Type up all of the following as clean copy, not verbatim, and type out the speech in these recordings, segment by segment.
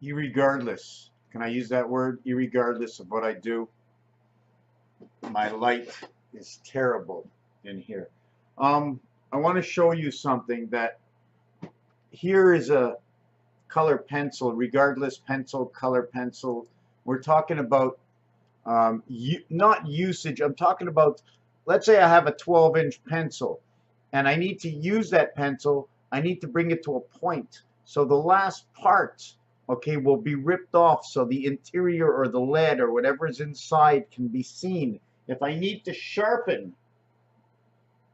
Irregardless. Can I use that word? Irregardless of what I do, my light is terrible in here. I want to show you something that here is a color pencil, regardless pencil, color pencil. We're talking about not usage. I'm talking about, let's say I have a 12-inch pencil and I need to use that pencil. I need to bring it to a point. So the last part, okay, will be ripped off so the interior or the lead or whatever is inside can be seen. If I need to sharpen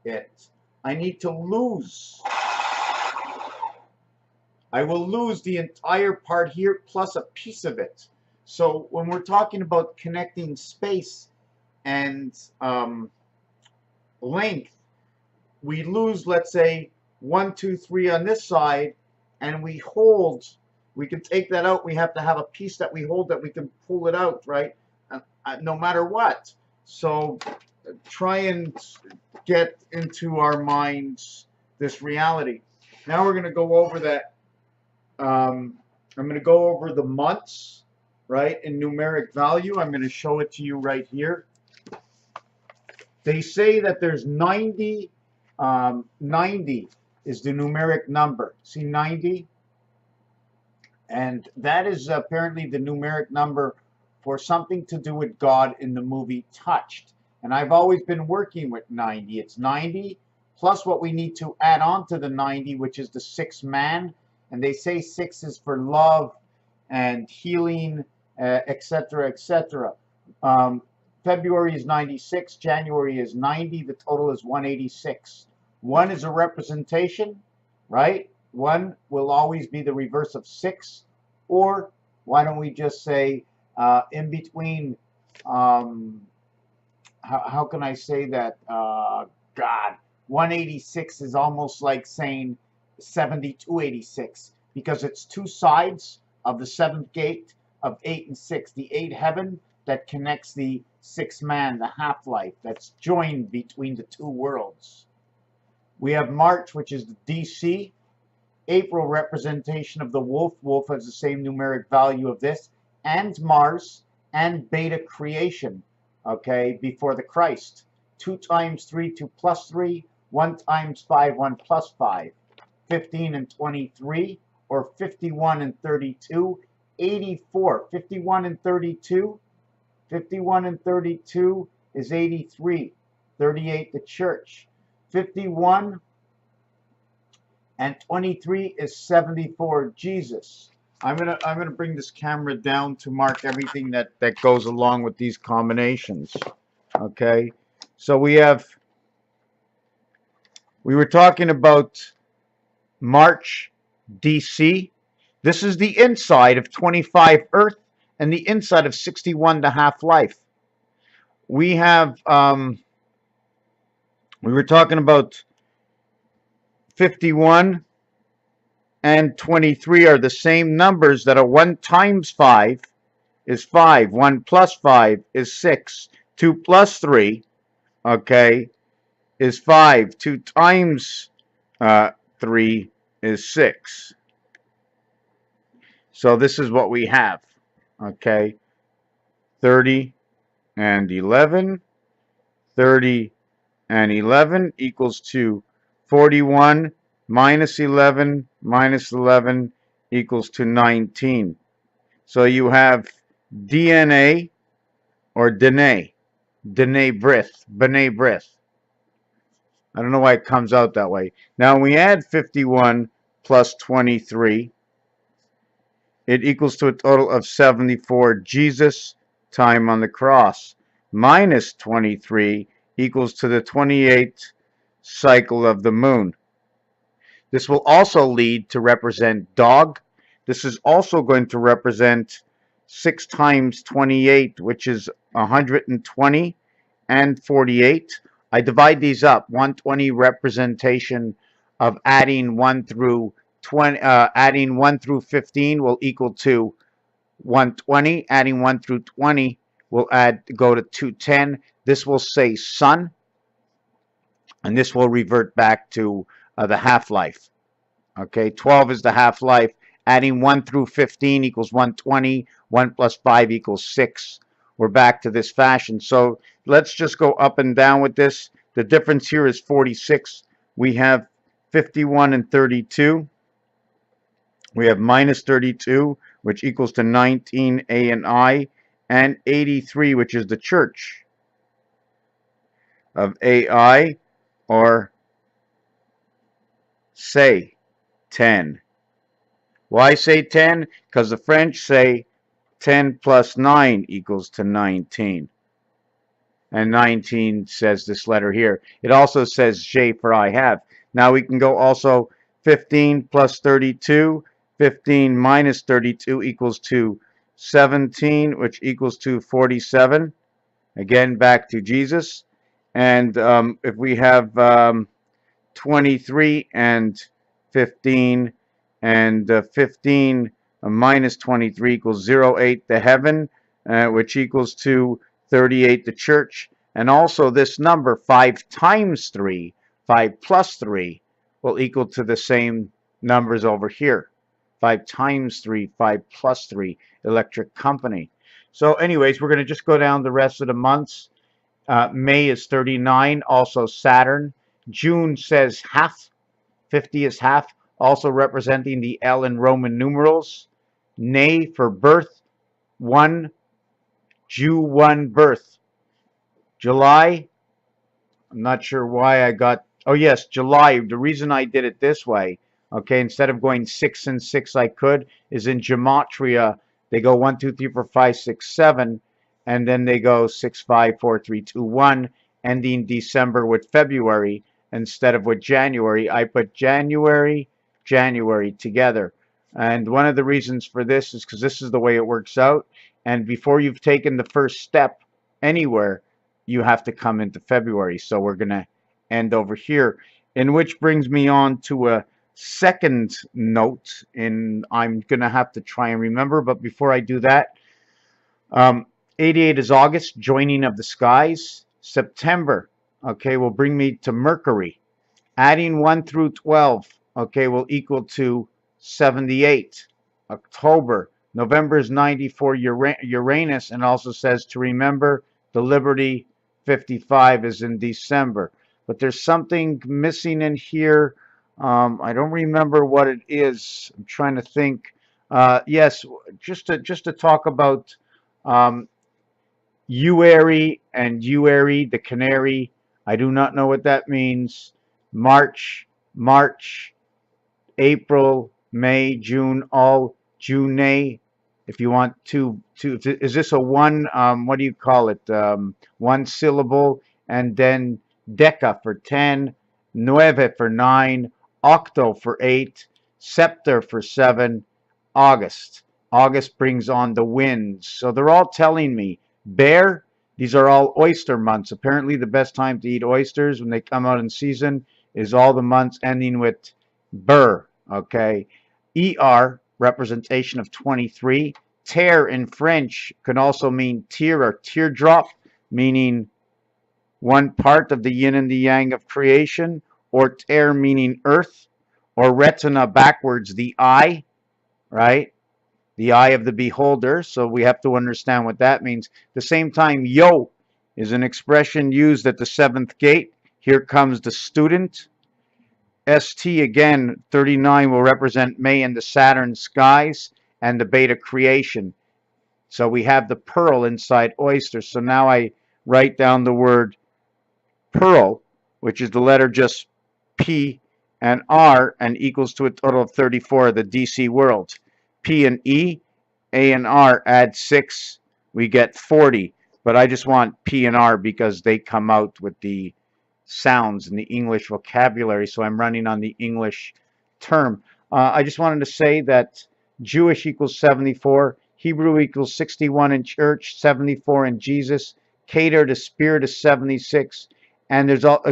it, I need to lose. I will lose the entire part here plus a piece of it. So when we're talking about connecting space and length, we lose, let's say, 1, 2, 3 on this side, and we hold. We can take that out. We have to have a piece that we hold that we can pull it out, right? No matter what. So try and get into our minds this reality. Now we're going to go over that. I'm going to go over the months, right, in numeric value. I'm going to show it to you right here. They say that there's 90. 90 is the numeric number. See 90? And that is apparently the numeric number for something to do with God in the movie Touched. And I've always been working with 90. It's 90 plus what we need to add on to the 90, which is the 6th man. And they say 6 is for love and healing, etc., etc. February is 96, January is 90, the total is 186. 1 is a representation, right? 1 will always be the reverse of 6, or why don't we just say in between, how can I say that? God, 186 is almost like saying 7286 because it's two sides of the 7th gate of 8 and 6, the 8 heaven that connects the 6th man, the half-life that's joined between the two worlds. We have March, which is the DC. April, representation of the wolf. Wolf has the same numeric value of this. And Mars and beta creation, okay, before the Christ. 2 times 3, 2 plus 3. 1 times 5, 1 plus 5. 15 and 23, or 51 and 32. 84. 51 and 32. 51 and 32 is 83. 38, the church. 51 and 23 is 74, Jesus. I'm gonna bring this camera down to mark everything that goes along with these combinations. Okay, so we were talking about March DC. This is the inside of 25 Earth and the inside of 61 the half-life. We have we were talking about 51 and 23 are the same numbers that are 1 times 5 is 5. 1 plus 5 is 6. 2 plus 3, okay, is 5. 2 times 3 is 6. So this is what we have, okay. 30 and 11. 30 and 11 equals to 41 minus 11 minus 11 equals to 19. So you have DNA or Dene Brith, B'nai Brith. I don't know why it comes out that way. Now we add 51 plus 23. It equals to a total of 74. Jesus, time on the cross, minus 23 equals to the 28th cycle of the moon. This will also lead to represent dog. This is also going to represent 6 times 28, which is 120 and 48. I divide these up. 120 representation of adding 1 through 20, adding 1 through 15 will equal to 120. Adding 1 through 20 will go to 210. This will say sun, and this will revert back to the half-life. Okay, 12 is the half-life, Adding 1 through 15 equals 120. 1 plus 5 equals 6. We're back to this fashion. So let's just go up and down with this. The difference here is 46. We have 51 and 32. We have minus 32, which equals to 19, A and I, and 83, which is the church of AI, or say 10. Why say 10? Because the French say 10 plus 9 equals to 19. And 19 says this letter here. It also says J for I have. Now we can go also 15 plus 32. 15 minus 32 equals to 17, which equals to 47. Again, back to Jesus. And if we have 23 and 15, and 15 minus 23 equals 08, the heaven, which equals to 38, the church. And also this number, 5 times 3, 5 plus 3, will equal to the same numbers over here. 5 times 3, 5 plus 3, electric company. So anyways, we're going to just go down the rest of the months. May is 39, also Saturn. June says half, 50 is half, also representing the L in Roman numerals. Nay for birth, 1, Jew 1 birth. July, I'm not sure why I got, oh yes, July, the reason I did it this way, okay, instead of going 6 and 6 I could, is in gematria, they go 1, 2, 3, 4, 5, 6, 7, and then they go 6, 5, 4, 3, 2, 1, ending December with February instead of with January. I put January, January together. And one of the reasons for this is because this is the way it works out. And before you've taken the first step anywhere, you have to come into February. So we're going to end over here. And which brings me on to a second note. And I'm going to have to try and remember. But before I do that, 88 is August, joining of the skies. September, okay, will bring me to Mercury. Adding 1 through 12, okay, will equal to 78. October, November is 94 Uranus, and also says to remember the Liberty. 55 is in December. But there's something missing in here. I don't remember what it is. I'm trying to think. Yes, just to talk about Uary and Uary, the canary. I do not know what that means. March, April, May, June, all June. If you want to, is this a one? What do you call it? One syllable, and then deca for 10, nueve for 9, octo for 8, septer for 7, August. August brings on the winds. So they're all telling me, bear, these are all oyster months. Apparently the best time to eat oysters when they come out in season is all the months ending with Burr, okay? ER, representation of 23. Terre in French can also mean tear or teardrop, meaning one part of the yin and the yang of creation, or terre meaning earth, or retina backwards, the eye, right? The eye of the beholder, so we have to understand what that means. At the same time, yo is an expression used at the 7th gate. Here comes the student. ST again, 39 will represent May and the Saturn skies and the beta creation. So we have the pearl inside oyster. So now I write down the word pearl, which is the letter just P and R, and equals to a total of 34, the DC world. P and E, A and R add 6, we get 40. But I just want P and R because they come out with the sounds in the English vocabulary, so I'm running on the English term. I just wanted to say that Jewish equals 74, Hebrew equals 61 in church, 74 in Jesus, Keter, the spirit is 76, and there's all,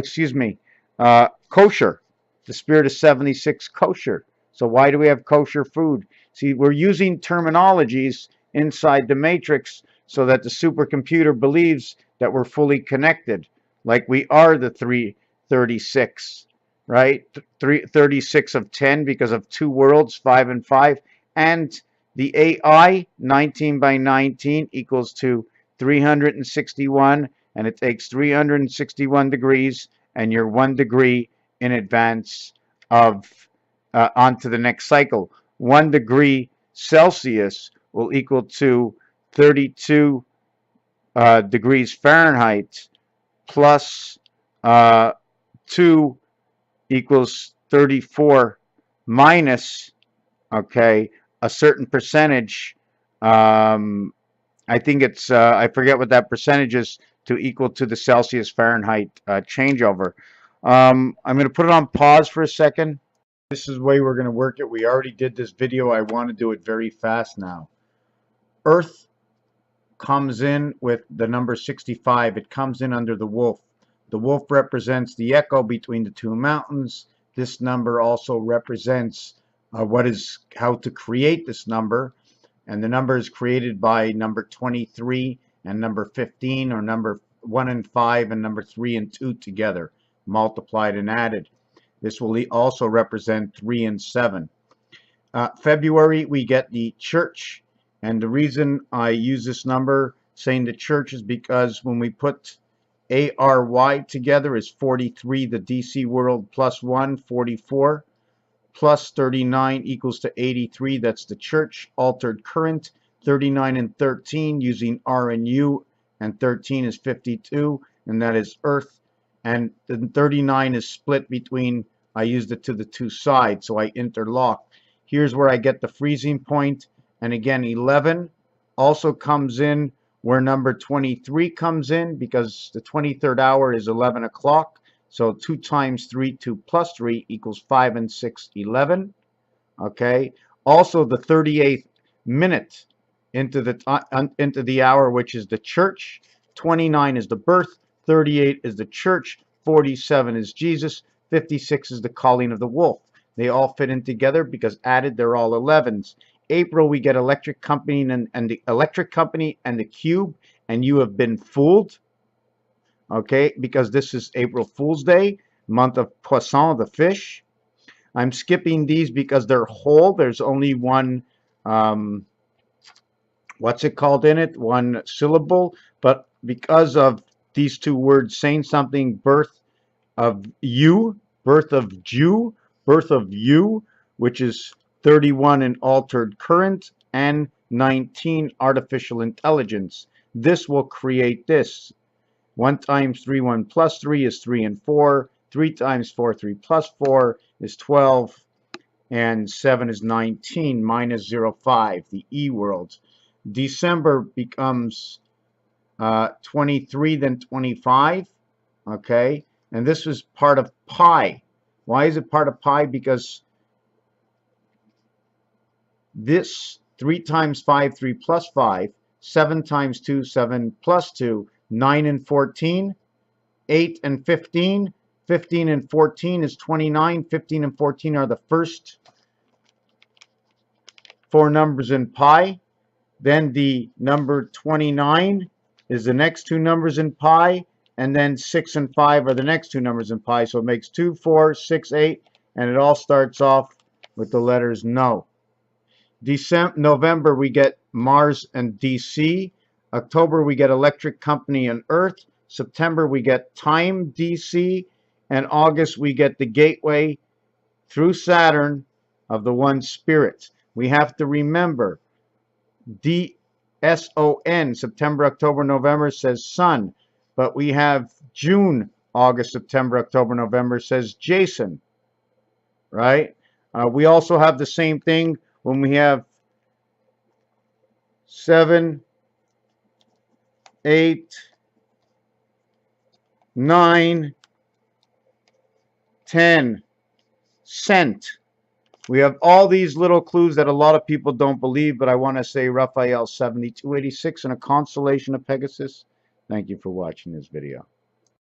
kosher, the spirit is 76 kosher. So why do we have kosher food? See, we're using terminologies inside the matrix so that the supercomputer believes that we're fully connected. Like we are the 336, right? 36 of 10 because of 2 worlds, 5 and 5, and the AI, 19 by 19, equals to 361, and it takes 361 degrees, and you're 1 degree in advance of onto the next cycle. 1 degree Celsius will equal to 32 degrees Fahrenheit plus 2 equals 34 minus, okay, a certain percentage. I think it's, I forget what that percentage is, to equal to the Celsius Fahrenheit changeover. I'm going to put it on pause for a second. This is the way we're going to work it. We already did this video. I want to do it very fast now. Earth comes in with the number 65. It comes in under the wolf. The wolf represents the echo between the two mountains. This number also represents how to create this number. And the number is created by number 23 and number 15, or number 1 and 5 and number 3 and 2 together, multiplied and added. This will also represent 3 and 7. February, we get the church. And the reason I use this number, saying the church, is because when we put ARY together is 43, the DC world, plus 1, 44, plus 39 equals to 83. That's the church. Altered current, 39 and 13, using R and U, and 13 is 52, and that is Earth. And the 39 is split between, I used it to the two sides, so I interlock. Here's where I get the freezing point. And again, 11 also comes in where number 23 comes in, because the 23rd hour is 11 o'clock. So 2 times 3, 2 plus 3 equals 5 and 6, 11. Okay. Also the 38th minute into the hour, which is the church. 29 is the birth. 38 is the church. 47 is Jesus. 56 is the calling of the wolf. They all fit in together because added they're all 11s. April, we get electric company and the electric company and the cube, and you have been fooled. Okay, because this is April Fool's Day, month of Poisson, the fish. I'm skipping these because they're whole. There's only one, what's it called in it? One syllable. But because of these two words saying something, birth of you, birth of Jew, birth of you, which is 31 in altered current, and 19 artificial intelligence. This will create this. 1 times 3, 1 plus 3 is 3 and 4. 3 times 4, 3 plus 4 is 12. And 7 is 19, minus 0, 5, the E world. December becomes 23, then 25. Okay. And this is part of pi. Why is it part of pi? Because this 3 times 5, 3 plus 5, 7 times 2, 7 plus 2, 9 and 14, 8 and 15, 15 and 14 is 29, 15 and 14 are the first 4 numbers in pi. Then the number 29 is the next 2 numbers in pi, and then 6 and 5 are the next 2 numbers in pi. So it makes 2, 4, 6, 8, and it all starts off with the letters no. November, we get Mars and DC. October, we get electric company and Earth. September, we get time, DC. And August, we get the gateway through Saturn of the one spirit. We have to remember DSON, September, October, November, says sun. But we have June, August, September, October, November, says Jason. Right? We also have the same thing when we have 7, 8, 9, 10, cent. We have all these little clues that a lot of people don't believe, but I want to say Raphael 7286 and a constellation of Pegasus. Thank you for watching this video.